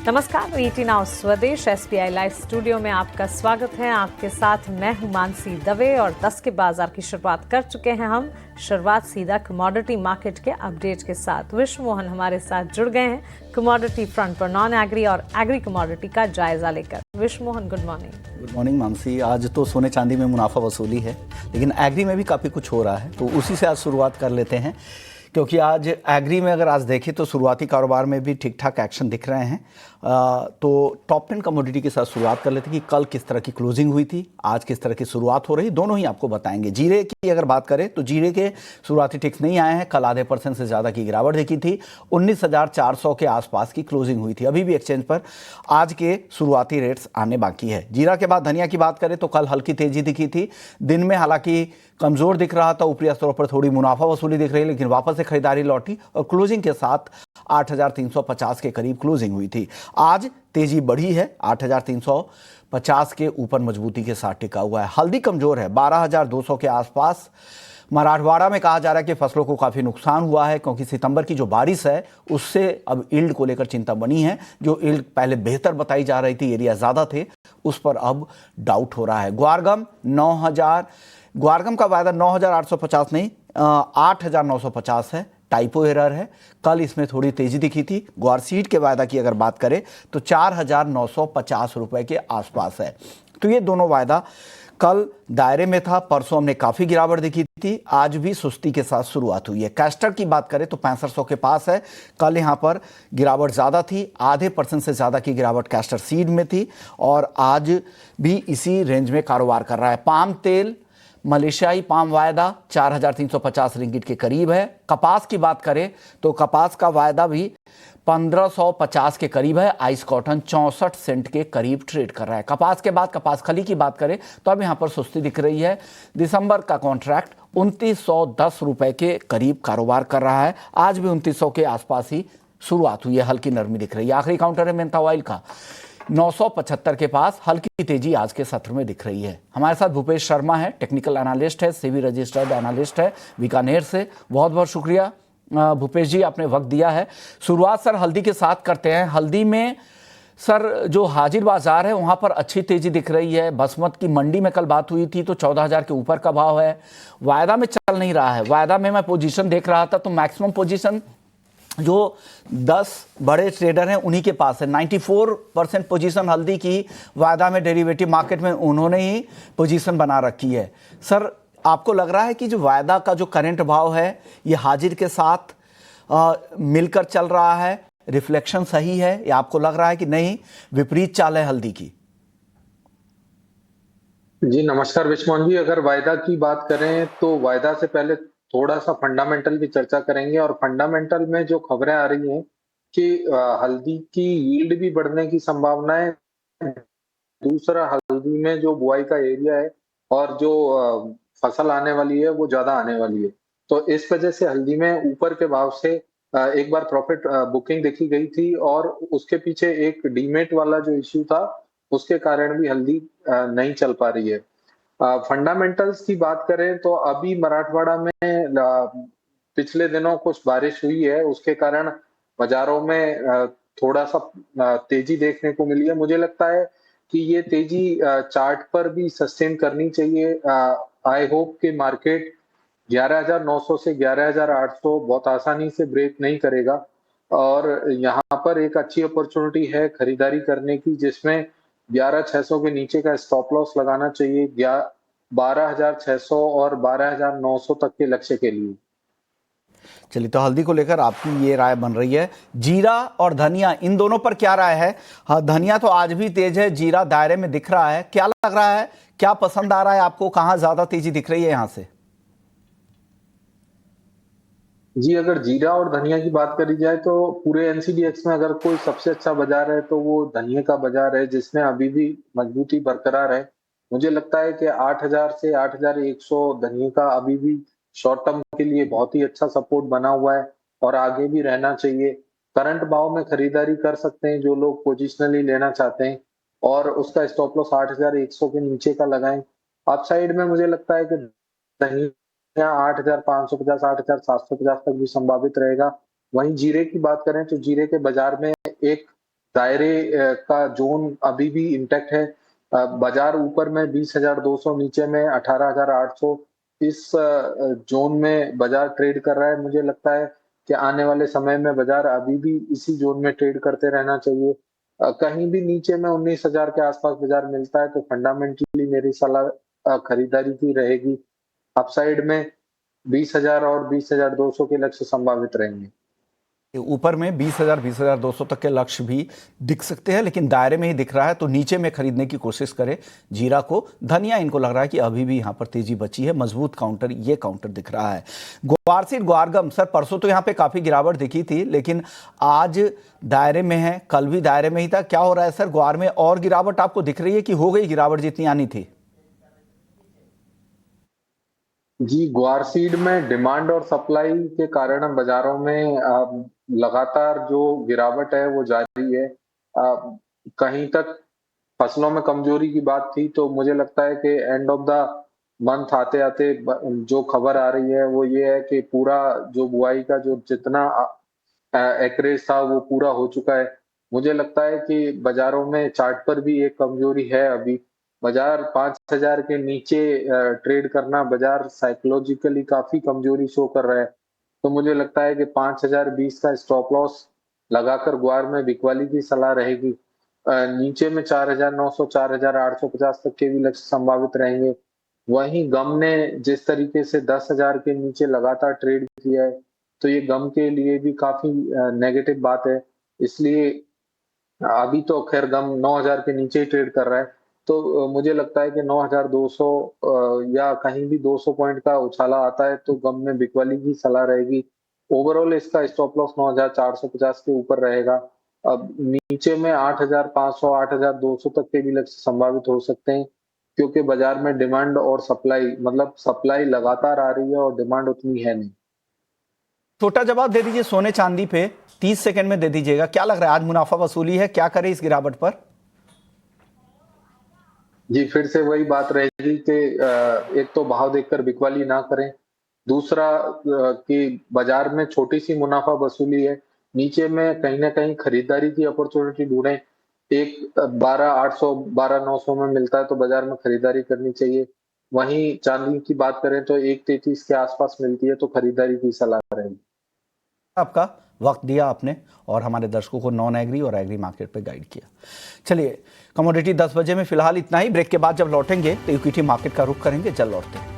नमस्कार, ET now स्वदेश SBI live studio में आपका स्वागत है। आपके साथ मैं हूं मानसी दवे और 10 के बाजार की शुरुआत कर चुके हैं हम। शुरुआत सीधा कमोडिटी मार्केट के अपडेट के साथ। विश्व मोहन हमारे साथ जुड़ गए हैं कमोडिटी फ्रंट पर नॉन एग्री और एग्री कमोडिटी का जायजा लेकर। विश्व Mohan, good morning. Good morning Mansi. आज तो सोने चांदी में मुनाफा वसूली है, लेकिन एग्री में भी काफ़ी कुछ हो रहा है, तो उसी से आज शुरुआत कर लेते हैं। क्योंकि आज एग्री में अगर आज देखें तो शुरुआती कारोबार में भी ठीक ठाक एक्शन दिख रहे हैं। तो टॉप 10 कमोडिटी के साथ शुरुआत कर लेते हैं कि कल किस तरह की क्लोजिंग हुई थी, आज किस तरह की शुरुआत हो रही, दोनों ही आपको बताएंगे। जीरे की अगर बात करें तो जीरे के शुरुआती टिक्स नहीं आए हैं। कल आधे % से ज़्यादा की गिरावट देखी थी। 19,400 के आसपास की क्लोजिंग हुई थी। अभी भी एक्सचेंज पर आज के शुरुआती रेट्स आने बाकी है। जीरा के बाद धनिया की बात करें तो कल हल्की तेजी दिखी थी। दिन में हालांकि कमजोर दिख रहा था, ऊपरी स्तरों पर थोड़ी मुनाफा वसूली दिख रही है, लेकिन वापस से खरीदारी लौटी और क्लोजिंग के साथ 8,350 के करीब क्लोजिंग हुई थी। आज तेजी बढ़ी है, 8,350 के ऊपर मजबूती के साथ टिका हुआ है। हल्दी कमजोर है, 12,200 के आसपास। मराठवाड़ा में कहा जा रहा है कि फसलों को काफ़ी नुकसान हुआ है, क्योंकि सितंबर की जो बारिश है उससे अब यील्ड को लेकर चिंता बनी है। जो यील्ड पहले बेहतर बताई जा रही थी, एरिया ज़्यादा थे, उस पर अब डाउट हो रहा है। ग्वारगम का वायदा 9,850 नहीं 8,950 है। टाइपो एरर है। कल इसमें थोड़ी तेजी दिखी थी। ग्वारसीड के वायदा की अगर बात करें तो 4,950 रुपए के आसपास है। तो ये दोनों वायदा कल दायरे में था। परसों हमने काफ़ी गिरावट दिखी थी, आज भी सुस्ती के साथ शुरुआत हुई है। कैस्टर की बात करें तो 6500 के पास है। कल यहाँ पर गिरावट ज़्यादा थी, आधे % से ज़्यादा की गिरावट कैस्टर सीड में थी और आज भी इसी रेंज में कारोबार कर रहा है। पाम तेल, मलेशियाई पाम वायदा 4,350 रिंगिट के करीब है। कपास की बात करें तो कपास का वायदा भी 1,550 के करीब है। आइस कॉटन 64 सेंट के करीब ट्रेड कर रहा है। कपास के बाद कपास खली की बात करें तो अब यहां पर सुस्ती दिख रही है। दिसंबर का कॉन्ट्रैक्ट 2,910 रुपए के करीब कारोबार कर रहा है। आज भी 2,900 के आसपास ही शुरुआत हुई है, हल्की नरमी दिख रही है। आखिरी काउंटर है मेन्था ऑयल का 975 के पास। हल्की तेजी आज के सत्र में दिख रही है। हमारे साथ भूपेश शर्मा है, टेक्निकल एनालिस्ट है, सेबी रजिस्टर्ड एनालिस्ट है बीकानेर से। बहुत बहुत शुक्रिया भूपेश जी, आपने वक्त दिया है। शुरुआत सर हल्दी के साथ करते हैं। हल्दी में सर जो हाजिर बाजार है वहां पर अच्छी तेजी दिख रही है। बसमत की मंडी में कल बात हुई थी तो 14,000 के ऊपर का भाव है। वायदा में चल नहीं रहा है। वायदा में मैं पोजीशन देख रहा था तो मैक्सिमम पोजीशन जो 10 बड़े ट्रेडर हैं उन्हीं के पास है। 94% पोजीशन हल्दी की वायदा में डेरिवेटिव मार्केट में उन्होंने ही पोजीशन बना रखी है। सर आपको लग रहा है कि जो वायदा का जो करंट भाव है ये हाजिर के साथ मिलकर चल रहा है, रिफ्लेक्शन सही है, या आपको लग रहा है कि नहीं विपरीत चाल है हल्दी की? जी नमस्कार विश्वमोहन जी। अगर वायदा की बात करें तो वायदा से पहले थोड़ा सा फंडामेंटल की चर्चा करेंगे। और फंडामेंटल में जो खबरें आ रही हैं कि हल्दी की यील्ड भी बढ़ने की संभावना है। दूसरा, हल्दी में जो बुआई का एरिया है और जो फसल आने वाली है वो ज्यादा आने वाली है। तो इस वजह से हल्दी में ऊपर के भाव से एक बार प्रॉफिट बुकिंग देखी गई थी और उसके पीछे एक डीमेट वाला जो इश्यू था उसके कारण भी हल्दी नहीं चल पा रही है। फंडामेंटल्स की बात करें तो अभी मराठवाड़ा में पिछले दिनों कुछ बारिश हुई है, उसके कारण बाजारों में थोड़ा सा तेजी देखने को मिली है। मुझे लगता है कि ये तेजी चार्ट पर भी सस्टेन करनी चाहिए। आई होप कि मार्केट 11,900 से 11,800 बहुत आसानी से ब्रेक नहीं करेगा और यहाँ पर एक अच्छी अपॉर्चुनिटी है खरीदारी करने की, जिसमें 11,600 के नीचे का स्टॉप लॉस लगाना चाहिए 12,600 और 12,900 तक के लक्ष्य के लिए। चलिए, तो हल्दी को लेकर आपकी ये राय बन रही है। जीरा और धनिया, इन दोनों पर क्या राय है? हाँ, धनिया तो आज भी तेज है, जीरा दायरे में दिख रहा है। क्या लग रहा है, क्या पसंद आ रहा है आपको, कहां ज्यादा तेजी दिख रही है यहां से? जी, अगर जीरा और धनिया की बात करी जाए तो पूरे एनसीडीएक्स में अगर कोई सबसे अच्छा बाजार है तो वो धनिया का बाजार है, जिसमें अभी भी मजबूती बरकरार है। मुझे लगता है कि 8,000 से 8,100 धनिया का अभी भी शॉर्ट टर्म के लिए बहुत ही अच्छा सपोर्ट बना हुआ है और आगे भी रहना चाहिए। करंट भाव में खरीदारी कर सकते हैं जो लोग पोजिशनली लेना चाहते हैं और उसका स्टॉप लॉस 8,100 के नीचे का लगाएं। अपसाइड में मुझे लगता है कि धनिया 8,550 8,750 तक भी संभावित रहेगा। वहीं जीरे की बात करें तो जीरे के बाजार में एक दायरे का जोन अभी भी इंटैक्ट है। बाजार ऊपर में 20,200, नीचे में 18,800 इस जोन में बाजार ट्रेड कर रहा है। मुझे लगता है कि आने वाले समय में बाजार अभी भी इसी जोन में ट्रेड करते रहना चाहिए। कहीं भी नीचे में 19,000 के आसपास बाजार मिलता है तो फंडामेंटली मेरी सलाह खरीदारी की रहेगी। अपसाइड में 20,000 और 20,200 के लक्ष्य संभावित रहेंगे। ऊपर में 20,000 20,200 तक के लक्ष्य भी दिख सकते हैं, लेकिन दायरे में ही दिख रहा है, तो नीचे में खरीदने की कोशिश करें जीरा को। धनिया इनको लग रहा है कि अभी भी यहाँ पर तेजी बची है, मजबूत काउंटर ये काउंटर दिख रहा है। ग्वारसीड ग्वारगम सर, परसों तो यहाँ पे काफी गिरावट दिखी थी, लेकिन आज दायरे में है, कल भी दायरे में ही था। क्या हो रहा है सर, ग्वार में और गिरावट आपको दिख रही है कि हो गई गिरावट जितनी आनी थी? जी, ग्वार सीड में डिमांड और सप्लाई के कारण बाजारों में लगातार जो गिरावट है वो जारी है। कहीं तक फसलों में कमजोरी की बात थी, तो मुझे लगता है कि एंड ऑफ द मंथ आते-आते जो खबर आ रही है वो ये है कि पूरा जो बुआई का जो जितना एकरेज था वो पूरा हो चुका है। मुझे लगता है कि बाजारों में चार्ट पर भी एक कमजोरी है अभी। बाजार 5,000 के नीचे ट्रेड करना, बाजार साइकोलॉजिकली काफी कमजोरी शो कर रहा है। तो मुझे लगता है कि 5,020 का स्टॉप लॉस लगाकर ग्वार में बिकवाली की सलाह रहेगी। नीचे में 4,900 4,850 तक के भी लक्ष्य संभावित रहेंगे। वहीं गम ने जिस तरीके से 10,000 के नीचे लगातार ट्रेड किया है, तो ये गम के लिए भी काफी नेगेटिव बात है। इसलिए अभी तो खैर गम 9,000 के नीचे ही ट्रेड कर रहा है। तो मुझे लगता है कि 9,200 या कहीं भी 200 पॉइंट का उछाला आता है तो गम में बिकवाली की सलाह रहेगी। ओवरऑल इसका स्टॉप लॉस 9,450 के ऊपर रहेगा। अब नीचे में 8,500 8,200 तक के भी लक्ष्य संभावित हो सकते हैं, क्योंकि बाजार में डिमांड और सप्लाई, मतलब सप्लाई लगातार आ रही है और डिमांड उतनी है नहीं। छोटा जवाब दे दीजिए सोने चांदी पे, 30 सेकंड में दे दीजिएगा। क्या लग रहा है, आज मुनाफा वसूली है, क्या करे इस गिरावट पर? जी, फिर से वही बात रहेगी कि एक तो भाव देखकर बिकवाली ना करें। दूसरा कि बाजार में छोटी-सी मुनाफा वसूली है। नीचे में कहीं न कहीं खरीदारी की अपॉर्चुनिटी ढूँढें। एक 12,800 12,900 में मिलता है तो बाजार में खरीदारी करनी चाहिए। वहीं चांदी की बात करें तो 1,33 के आसपास मिलती है तो खरीदारी की सलाह रहेगी। आपका वक्त दिया आपने और हमारे दर्शकों को नॉन एग्री और एग्री मार्केट पे गाइड किया। चलिए, कमोडिटी 10 बजे में फिलहाल इतना ही। ब्रेक के बाद जब लौटेंगे तो इक्विटी मार्केट का रुख करेंगे। जल्द लौटते हैं।